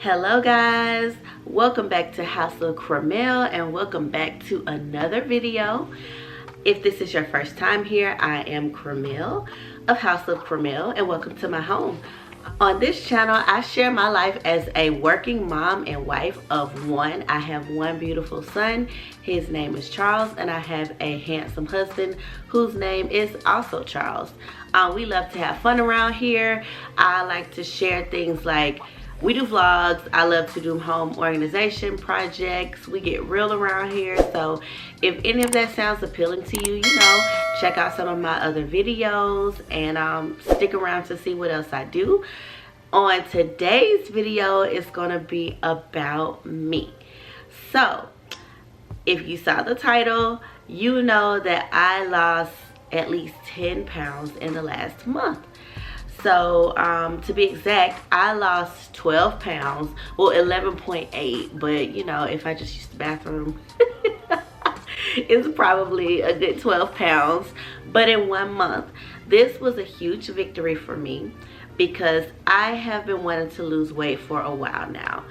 Hello guys, welcome back to House of Cramel and welcome back to another video. If this is your first time here, I am Cramel of House of Cramel and welcome to my home. On this channel, I share my life as a working mom and wife of one. I have one beautiful son. His name is Charles, and I have a handsome husband whose name is also Charles. We love to have fun around here. I like to share things like we do vlogs. I love to do home organization projects. We get real around here. So if any of that sounds appealing to you, check out some of my other videos and stick around to see what else I do. On today's video, it's gonna be about me. So if you saw the title, you know that I lost at least 10 pounds in the last month. So to be exact, I lost 12 pounds, well 11.8, but if I just use the bathroom, it's probably a good 12 pounds, but in 1 month. This was a huge victory for me because I have been wanting to lose weight for a while now.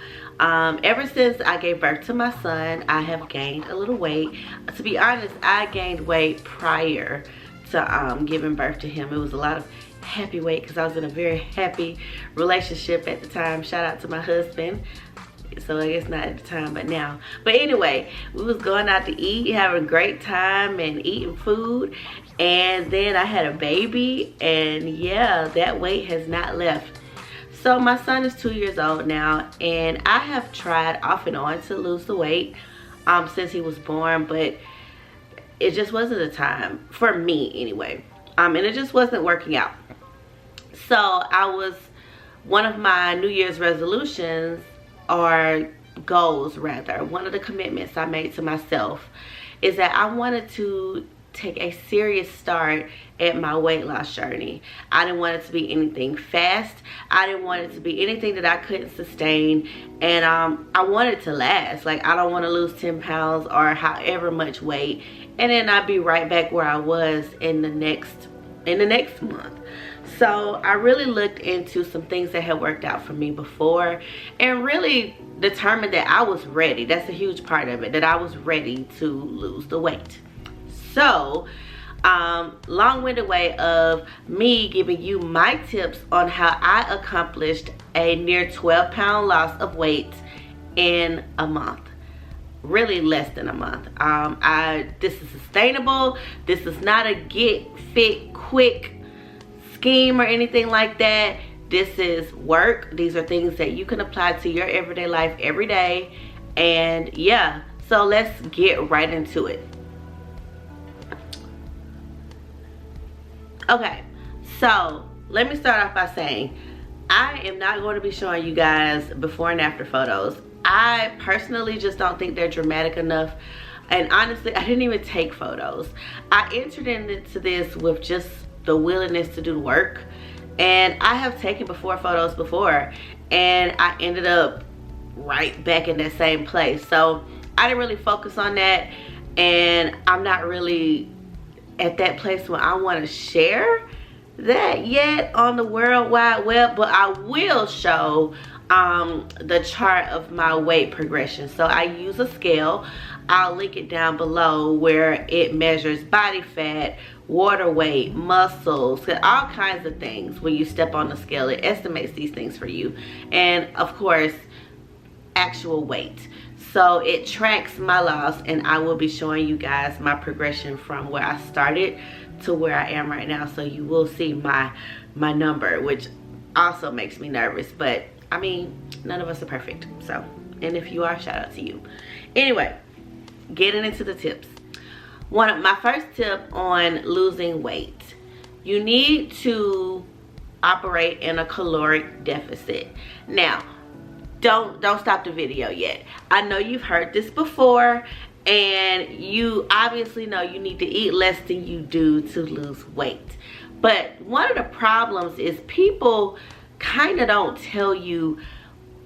Ever since I gave birth to my son, I have gained a little weight. To be honest, I gained weight prior to giving birth to him. It was a lot of happy weight because I was in a very happy relationship at the time. Shout out to my husband. So I guess not at the time, but now. But anyway, we was going out to eat, having a great time and eating food. And then I had a baby, and yeah, that weight has not left. So my son is 2 years old now, and I have tried off and on to lose the weight since he was born, but it just wasn't the time for me anyway. And it just wasn't working out. So one of my New Year's resolutions, or goals rather, one of the commitments I made to myself is that I wanted to take a serious start at my weight loss journey. I didn't want it to be anything fast. I didn't want it to be anything that I couldn't sustain, and I wanted it to last. Like, I don't want to lose 10 pounds or however much weight and then I'd be right back where I was in the next month. So I really looked into some things that had worked out for me before and really determined that I was ready. That's a huge part of it, that I was ready to lose the weight. So long-winded way of me giving you my tips on how I accomplished a near 12-pound loss of weight in a month. Really less than a month. This is sustainable. This is not a get fit quick scheme or anything like that. This is work. These are things that you can apply to your everyday life every day. And yeah, so let's get right into it. Okay, so let me start off by saying I am not going to be showing you guys before and after photos. I personally just don't think they're dramatic enough, and honestly, I didn't even take photos. I entered into this with just the willingness to do the work, and I have taken before photos before, and I ended up right back in that same place. So I didn't really focus on that, and I'm not really at that place where I want to share that yet on the World Wide Web, but I will show the chart of my weight progression. So I use a scale. I'll link it down below where it measures body fat, water weight, muscles, all kinds of things. When you step on the scale, it estimates these things for you, and of course actual weight. So it tracks my loss, and I will be showing you guys my progression from where I started to where I am right now. So you will see my number, which also makes me nervous, but I mean, none of us are perfect. So, and if you are, shout out to you. Anyway, getting into the tips. My first tip on losing weight. You need to operate in a caloric deficit. Now, don't stop the video yet. I know you've heard this before, and you obviously know you need to eat less than you do to lose weight. But one of the problems is people kind of don't tell you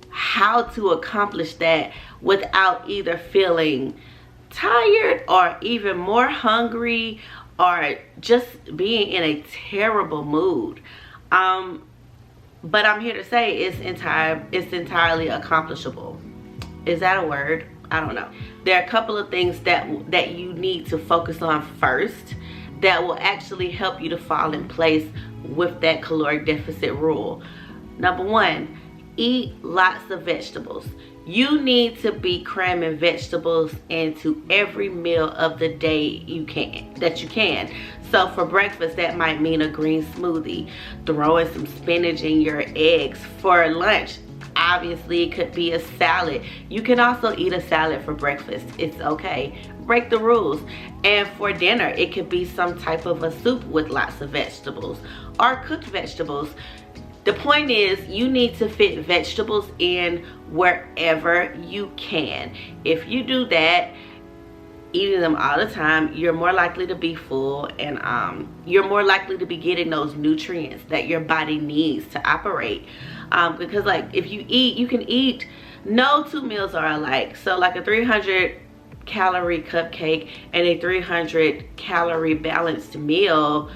how to accomplish that without either feeling tired or even more hungry or just being in a terrible mood. but I'm here to say it's entirely accomplishable. Is that a word? I don't know. There are a couple of things that you need to focus on first that will actually help you to fall in place with that caloric deficit rule. Number one, eat lots of vegetables. You need to be cramming vegetables into every meal of the day that you can. So for breakfast, that might mean a green smoothie, throwing some spinach in your eggs. For lunch, obviously it could be a salad. You can also eat a salad for breakfast. It's okay. Break the rules. And for dinner, it could be some type of a soup with lots of vegetables or cooked vegetables. The point is, you need to fit vegetables in wherever you can. If you do that, eating them all the time, you're more likely to be full, and you're more likely to be getting those nutrients that your body needs to operate. Because like if you eat, you can eat, no two meals are alike. So like a 300 calorie cupcake and a 300 calorie balanced meal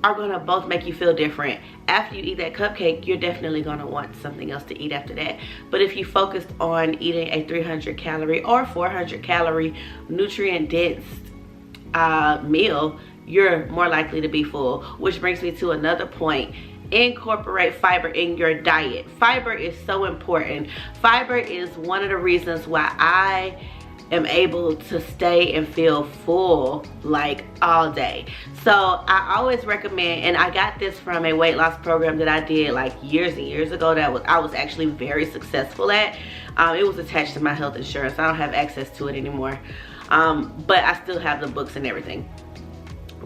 are gonna both make you feel different. After you eat that cupcake, you're definitely gonna want something else to eat after that. But if you focused on eating a 300 calorie or 400 calorie nutrient dense meal, you're more likely to be full. Which brings me to another point. Incorporate fiber in your diet. Fiber is so important. Fiber is one of the reasons why I am able to stay and feel full like all day. So I always recommend, and I got this from a weight loss program that I did like years and years ago that I was actually very successful at. It was attached to my health insurance. I don't have access to it anymore, but I still have the books and everything.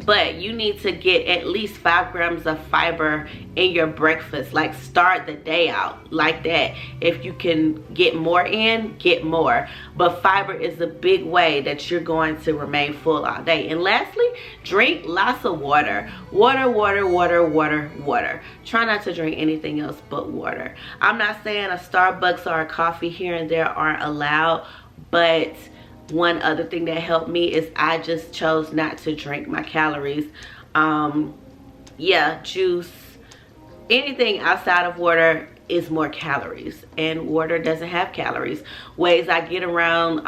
But you need to get at least 5 grams of fiber in your breakfast. Like, start the day out like that. If you can get more in, get more. But fiber is a big way that you're going to remain full all day. And lastly, drink lots of water. Water, water, water, water, water. Try not to drink anything else but water. I'm not saying a Starbucks or a coffee here and there aren't allowed, but one other thing that helped me is I just chose not to drink my calories. Yeah, juice, anything outside of water is more calories, and water doesn't have calories. Ways I get around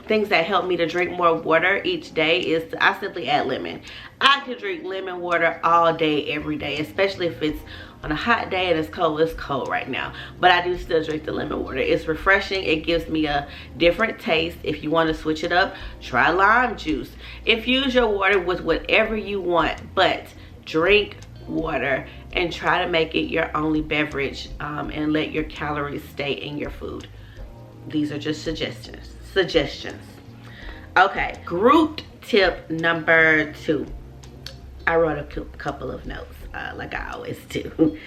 things that help me to drink more water each day is I simply add lemon. I can drink lemon water all day, every day, especially if it's on a hot day and it's cold right now, but I do still drink the lemon water. It's refreshing. It gives me a different taste. If you want to switch it up, try lime juice. Infuse your water with whatever you want, but drink water and try to make it your only beverage, and let your calories stay in your food. These are just suggestions. Okay, group tip number 2. I wrote a couple of notes, like I always do.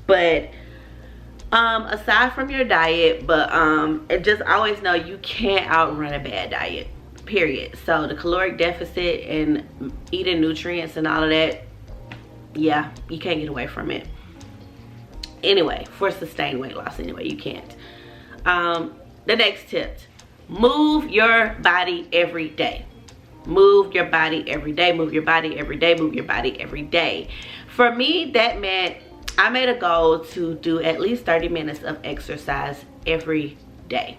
But aside from your diet, just always know you can't outrun a bad diet, period. So the caloric deficit and eating nutrients and all of that, yeah, you can't get away from it. Anyway, for sustained weight loss, anyway, you can't. The next tip, move your body every day. Move your body every day, move your body every day, move your body every day. For me, that meant I made a goal to do at least 30 minutes of exercise every day.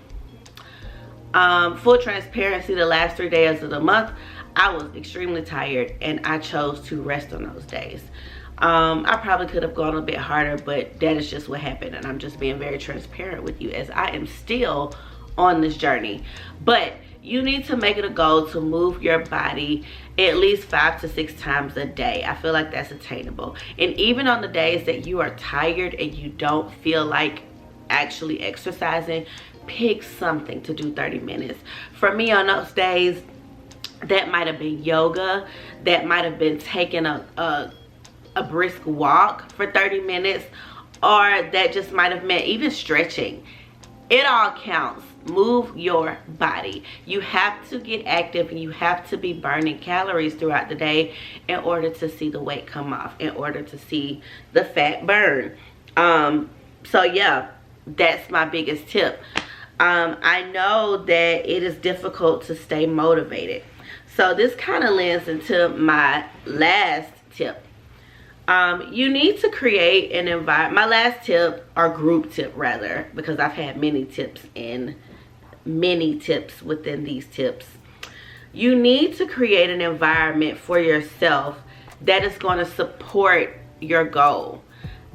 Full transparency, the last 3 days of the month, I was extremely tired and I chose to rest on those days. I probably could have gone a bit harder, but that is just what happened, and I'm just being very transparent with you as I am still on this journey. But you need to make it a goal to move your body at least 5 to 6 times a day. I feel like that's attainable. And even on the days that you are tired and you don't feel like actually exercising, pick something to do 30 minutes. For me, on those days, that might have been yoga, that might have been taking a brisk walk for 30 minutes, or that just might have meant even stretching. It all counts. Move your body. You have to get active and you have to be burning calories throughout the day in order to see the weight come off, in order to see the fat burn. So yeah, that's my biggest tip. I know that it is difficult to stay motivated. So this kind of lends into my last tip. You need to create an environment. My last tip, or group tip rather, because I've had many tips within these tips. You need to create an environment for yourself that is going to support your goal.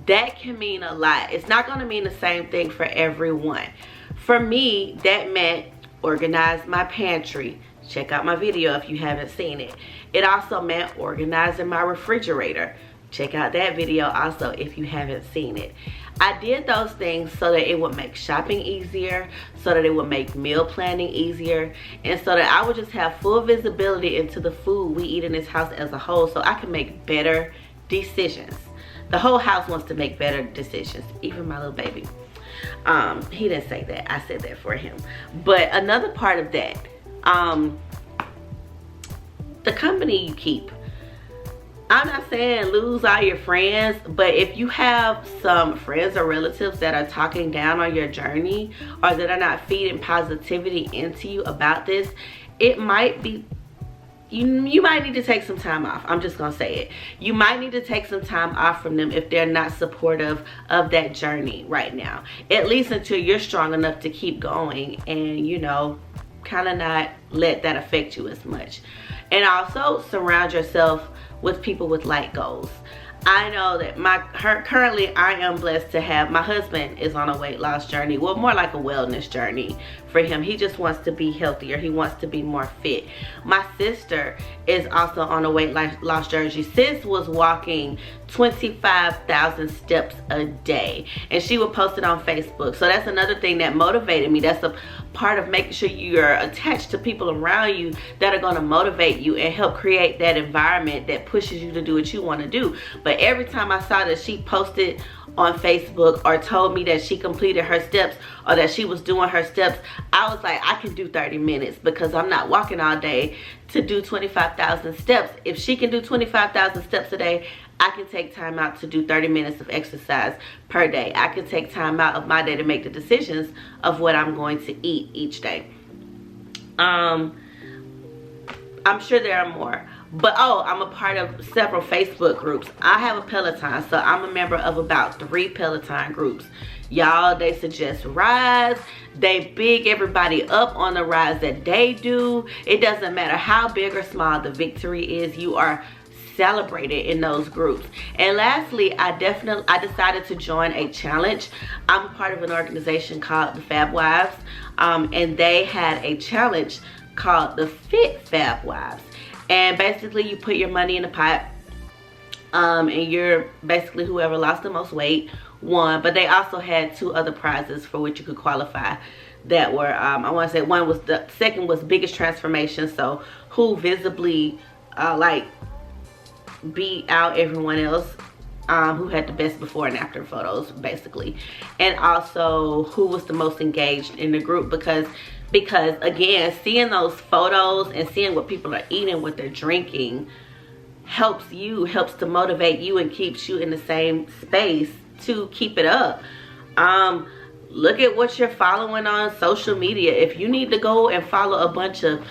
That can mean a lot. It's not going to mean the same thing for everyone. For me, that meant organize my pantry. Check out my video if you haven't seen it. It also meant organizing my refrigerator. Check out that video also if you haven't seen it. I did those things so that it would make shopping easier, so that it would make meal planning easier, and so that I would just have full visibility into the food we eat in this house as a whole, so I can make better decisions. The whole house wants to make better decisions, even my little baby. He didn't say that, I said that for him. But another part of that, the company you keep. I'm not saying lose all your friends, but if you have some friends or relatives that are talking down on your journey, or that are not feeding positivity into you about this, it might be, you might need to take some time off. I'm just gonna say it. You might need to take some time off from them if they're not supportive of that journey right now. At least until you're strong enough to keep going and, you know, kind of not let that affect you as much. And also surround yourself with people with like goals. I know that currently I am blessed to have, my husband is on a weight loss journey. Well, more like a wellness journey for him. He just wants to be healthier. He wants to be more fit. My sister is also on a weight loss journey. Sis was walking 25,000 steps a day, and she would post it on Facebook. So that's another thing that motivated me. That's a part of making sure you're attached to people around you that are going to motivate you and help create that environment that pushes you to do what you want to do. But every time I saw that she posted on Facebook or told me that she completed her steps or that she was doing her steps, I was like, I can do 30 minutes because I'm not walking all day to do 25,000 steps. If she can do 25,000 steps a day, I can take time out to do 30 minutes of exercise per day. I can take time out of my day to make the decisions of what I'm going to eat each day. I'm sure there are more. But I'm a part of several Facebook groups. I have a Peloton, so I'm a member of about 3 Peloton groups. Y'all, they suggest rides. They big everybody up on the rides that they do. It doesn't matter how big or small the victory is, you are celebrated in those groups. And lastly, I decided to join a challenge. I'm a part of an organization called the Fab Wives, and they had a challenge called the Fit Fab Wives. And basically you put your money in the pot, and you're basically whoever lost the most weight won. But they also had 2 other prizes for which you could qualify that were I want to say the second was biggest transformation, so who visibly like beat out everyone else, who had the best before and after photos basically, and also who was the most engaged in the group, because again, seeing those photos and seeing what people are eating, what they're drinking, helps to motivate you and keeps you in the same space to keep it up. Look at what you're following on social media. If you need to go and follow a bunch of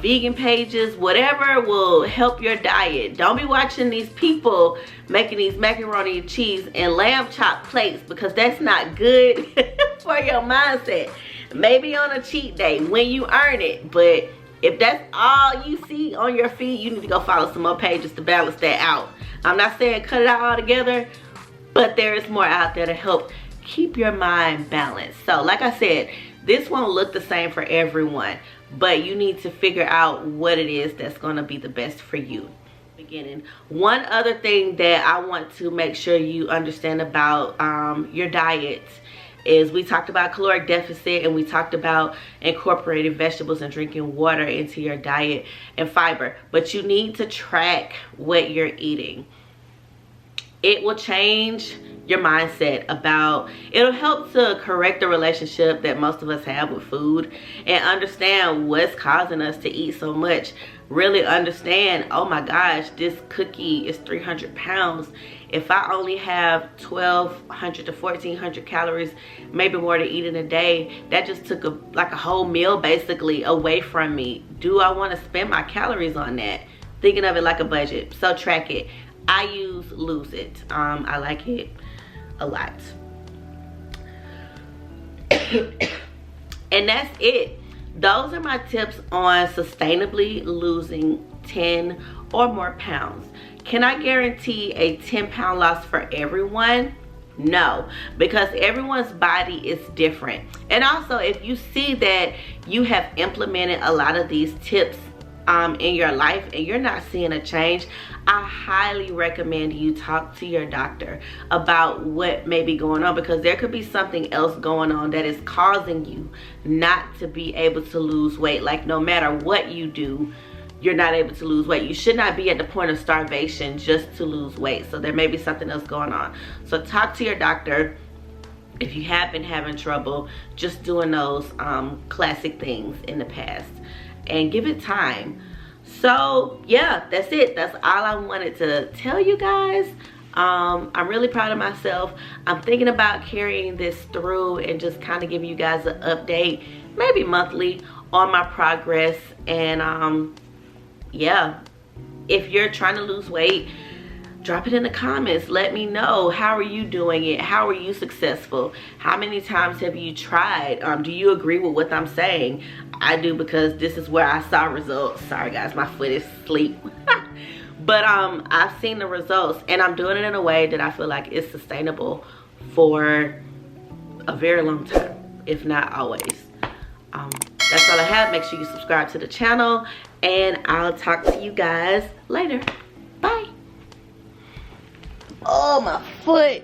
vegan pages, whatever will help your diet. Don't be watching these people making these macaroni and cheese and lamb chop plates, because that's not good for your mindset. Maybe on a cheat day when you earn it, but if that's all you see on your feed, you need to go follow some more pages to balance that out. I'm not saying cut it out altogether, but there is more out there to help keep your mind balanced. So like I said, this won't look the same for everyone, but you need to figure out what it is that's going to be the best for you. Beginning. One other thing that I want to make sure you understand about your diet is, we talked about caloric deficit, and we talked about incorporating vegetables and drinking water into your diet and fiber, but you need to track what you're eating. It will change your mindset it'll help to correct the relationship that most of us have with food, and understand what's causing us to eat so much. Really understand, oh my gosh, this cookie is 300 pounds. If I only have 1,200 to 1,400 calories, maybe more, to eat in a day, that just took like a whole meal basically away from me. Do I want to spend my calories on that? Thinking of it like a budget. So track it. I use Lose It. I like it a lot. And that's it. Those are my tips on sustainably losing 10 or more pounds. Can I guarantee a 10-pound loss for everyone? No, because everyone's body is different. And also, if you see that you have implemented a lot of these tips in your life and you're not seeing a change, I highly recommend you talk to your doctor about what may be going on, because there could be something else going on that is causing you not to be able to lose weight. Like, no matter what you do, you're not able to lose weight. You should not be at the point of starvation just to lose weight. So there may be something else going on. So talk to your doctor if you have been having trouble just doing those classic things in the past, and give it time. So yeah, that's it. That's all I wanted to tell you guys. I'm really proud of myself. I'm thinking about carrying this through and just kind of giving you guys an update, maybe monthly, on my progress. And yeah, if you're trying to lose weight, drop it in the comments. Let me know, how are you doing it? How are you successful? How many times have you tried? Do you agree with what I'm saying? I do, because this is where I saw results. Sorry guys, my foot is asleep. But I've seen the results, and I'm doing it in a way that I feel like is sustainable for a very long time, if not always. That's all I have. Make sure you subscribe to the channel, and I'll talk to you guys later. Bye. Oh, my foot.